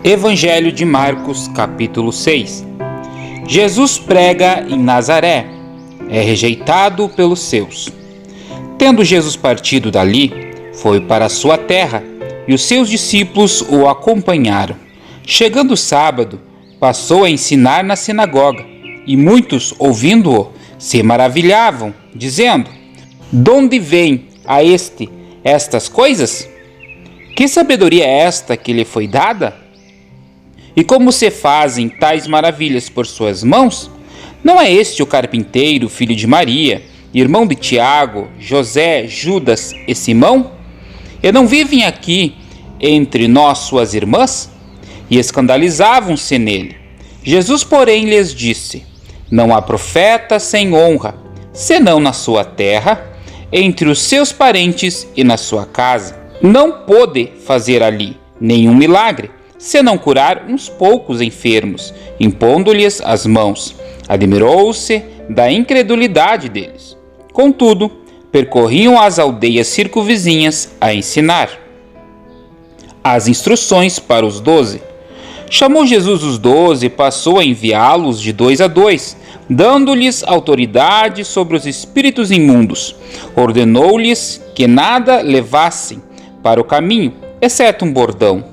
Evangelho de Marcos, capítulo 6. Jesus prega em Nazaré, é rejeitado pelos seus. Tendo Jesus partido dali, foi para sua terra, e os seus discípulos o acompanharam. Chegando o sábado, passou a ensinar na sinagoga, e muitos, ouvindo-o, se maravilhavam, dizendo: "Donde vem a estas coisas? Que sabedoria é esta que lhe foi dada? E como se fazem tais maravilhas por suas mãos? Não é este o carpinteiro, filho de Maria, irmão de Tiago, José, Judas e Simão? E não vivem aqui entre nós suas irmãs?" E escandalizavam-se nele. Jesus, porém, lhes disse: "Não há profeta sem honra, senão na sua terra, entre os seus parentes e na sua casa. Não pôde fazer ali nenhum milagre, senão curar uns poucos enfermos, impondo-lhes as mãos. Admirou-se da incredulidade deles. Contudo, percorriam as aldeias circunvizinhas a ensinar." As instruções para os 12. Chamou Jesus os 12 e passou a enviá-los de 2 a 2, dando-lhes autoridade sobre os espíritos imundos. Ordenou-lhes que nada levassem para o caminho, exceto um bordão.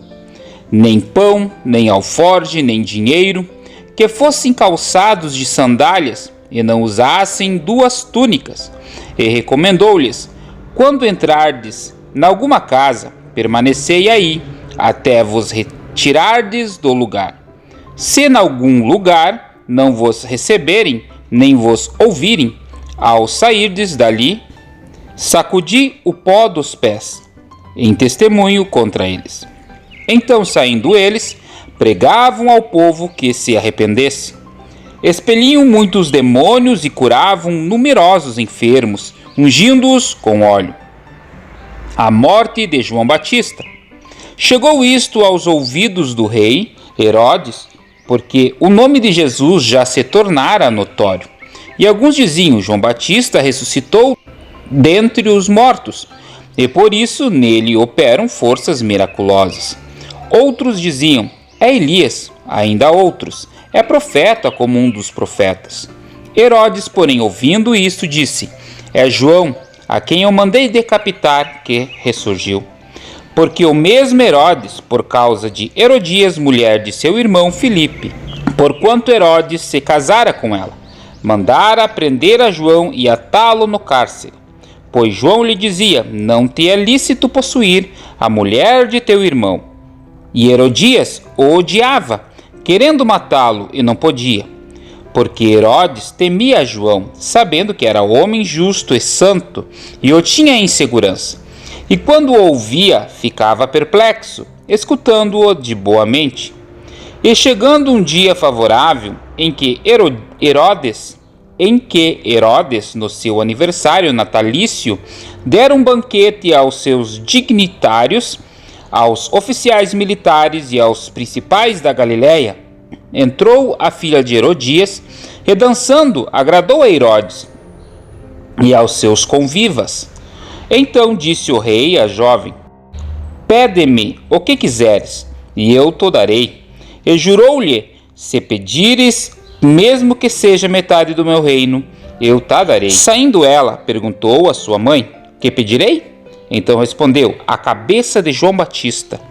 Nem pão, nem alforge, nem dinheiro, que fossem calçados de sandálias e não usassem 2 túnicas. E recomendou-lhes: "Quando entrardes em alguma casa, permanecei aí, até vos retirardes do lugar. Se em algum lugar não vos receberem, nem vos ouvirem, ao sairdes dali, sacudi o pó dos pés, em testemunho contra eles." Então, saindo eles, pregavam ao povo que se arrependesse. Expeliam muitos demônios e curavam numerosos enfermos, ungindo-os com óleo. A morte de João Batista. Chegou isto aos ouvidos do rei Herodes, porque o nome de Jesus já se tornara notório. E alguns diziam: João Batista ressuscitou dentre os mortos, e por isso nele operam forças miraculosas. Outros diziam: é Elias. Ainda outros: é profeta como um dos profetas. Herodes, porém, ouvindo isto, disse: é João, a quem eu mandei decapitar, que ressurgiu. Porque o mesmo Herodes, por causa de Herodias, mulher de seu irmão Filipe, porquanto Herodes se casara com ela, mandara prender a João e atá-lo no cárcere. Pois João lhe dizia: não te é lícito possuir a mulher de teu irmão. E Herodias o odiava, querendo matá-lo, e não podia, porque Herodes temia a João, sabendo que era homem justo e santo, e o tinha em segurança. E quando o ouvia, ficava perplexo, escutando-o de boa mente. E chegando um dia favorável, em que Herodes, no seu aniversário natalício, dera um banquete aos seus dignitários, aos oficiais militares e aos principais da Galiléia, entrou a filha de Herodias, e dançando agradou a Herodes e aos seus convivas. Então disse o rei à jovem: pede-me o que quiseres, e eu te darei. E jurou-lhe: se pedires, mesmo que seja metade do meu reino, eu te darei. Saindo ela, perguntou à sua mãe: que pedirei? Então respondeu: a cabeça de João Batista.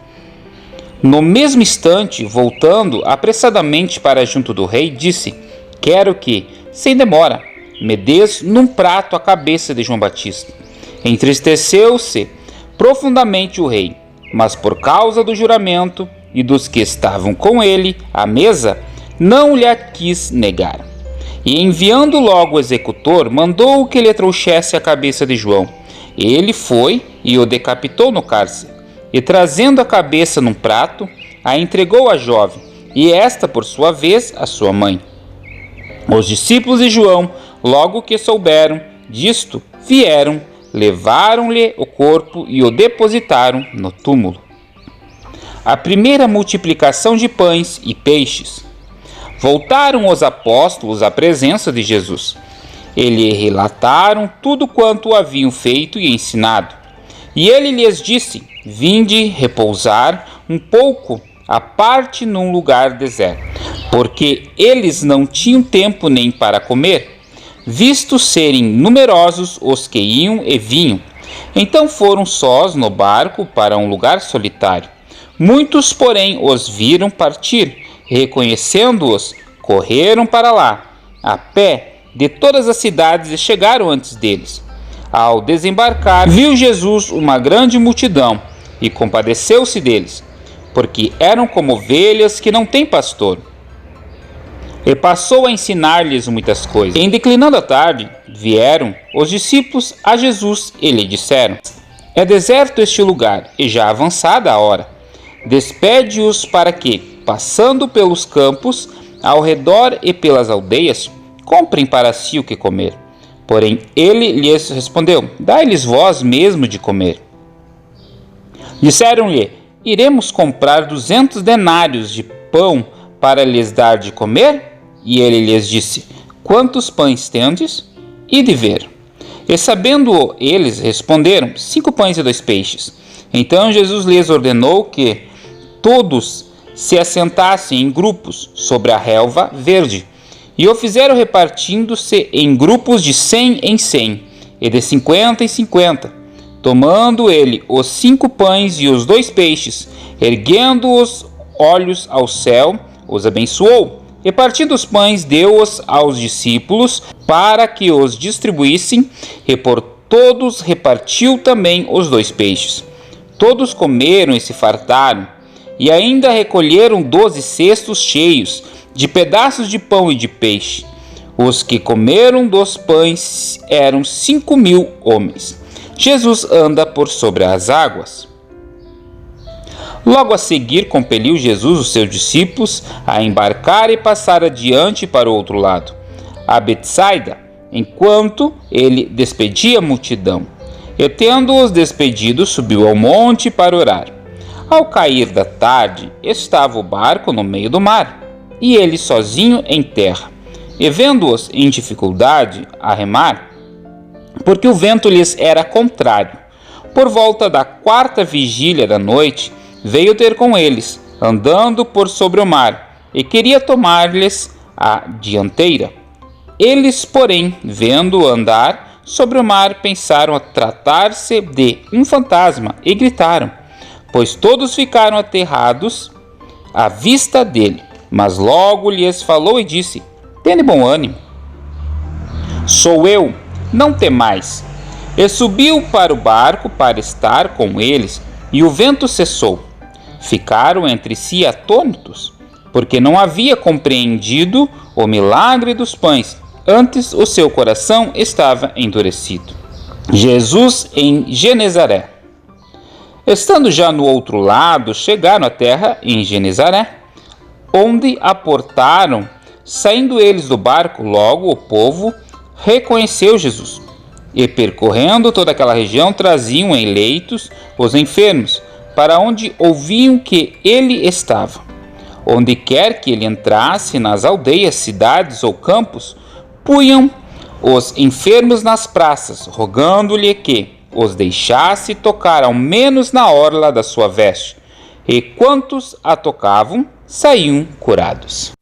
No mesmo instante, voltando apressadamente para junto do rei, disse: quero que, sem demora, me des num prato a cabeça de João Batista. Entristeceu-se profundamente o rei, mas por causa do juramento e dos que estavam com ele à mesa, não lhe quis negar. E enviando logo o executor, mandou que lhe trouxesse a cabeça de João. Ele foi e o decapitou no cárcere, e trazendo a cabeça num prato, a entregou à jovem, e esta, por sua vez, à sua mãe. Os discípulos de João, logo que souberam disto, vieram, levaram-lhe o corpo e o depositaram no túmulo. A primeira multiplicação de pães e peixes. Voltaram os apóstolos à presença de Jesus. Lhe relataram tudo quanto haviam feito e ensinado. E ele lhes disse: vinde repousar um pouco à parte num lugar deserto, porque eles não tinham tempo nem para comer, visto serem numerosos os que iam e vinham. Então foram sós no barco para um lugar solitário. Muitos, porém, os viram partir, e reconhecendo-os, correram para lá, a pé, de todas as cidades, e chegaram antes deles. Ao desembarcar, viu Jesus uma grande multidão, e compadeceu-se deles, porque eram como ovelhas que não têm pastor. E passou a ensinar-lhes muitas coisas. Em declinando a tarde, vieram os discípulos a Jesus e lhe disseram: É deserto este lugar, e já avançada a hora. Despede-os para que, passando pelos campos, ao redor e pelas aldeias, comprem para si o que comer. Porém ele lhes respondeu: Dai-lhes vós mesmo de comer. Disseram-lhe: Iremos comprar 200 denários de pão para lhes dar de comer? E ele lhes disse: Quantos pães tendes? Ide ver. E sabendo eles, responderam: 5 pães e 2 peixes. Então Jesus lhes ordenou que todos se assentassem em grupos sobre a relva verde. E o fizeram repartindo-se em grupos de 100 em 100, e de 50 em 50. Tomando ele os 5 pães e os 2 peixes, erguendo os olhos ao céu, os abençoou, e partindo os pães, deu-os aos discípulos, para que os distribuíssem, e por todos repartiu também os 2 peixes. Todos comeram e se fartaram, e ainda recolheram 12 cestos cheios de pedaços de pão e de peixe. Os que comeram dos pães eram 5.000 homens. Jesus anda por sobre as águas. Logo a seguir, compeliu Jesus os seus discípulos a embarcar e passar adiante para o outro lado, a Betsaida, enquanto ele despedia a multidão. E tendo-os despedido, subiu ao monte para orar. Ao cair da tarde, estava o barco no meio do mar, e ele sozinho em terra. E vendo-os em dificuldade a remar, porque o vento lhes era contrário, por volta da 4ª vigília da noite, veio ter com eles, andando por sobre o mar, e queria tomar-lhes a dianteira. Eles, porém, vendo-o andar sobre o mar, pensaram a tratar-se de um fantasma, e gritaram, pois todos ficaram aterrados à vista dele. Mas logo lhes falou e disse: Tende bom ânimo, sou eu, não temais. E subiu para o barco para estar com eles, e o vento cessou. Ficaram entre si atônitos, porque não havia compreendido o milagre dos pães, antes o seu coração estava endurecido. Jesus em Genezaré. Estando já no outro lado, chegaram à terra em Genezaré, onde aportaram. Saindo eles do barco, logo o povo reconheceu Jesus, e percorrendo toda aquela região, traziam em leitos os enfermos, para onde ouviam que ele estava. Onde quer que ele entrasse, nas aldeias, cidades ou campos, punham os enfermos nas praças, rogando-lhe que os deixasse tocar ao menos na orla da sua veste. E quantos a tocavam, saíam curados.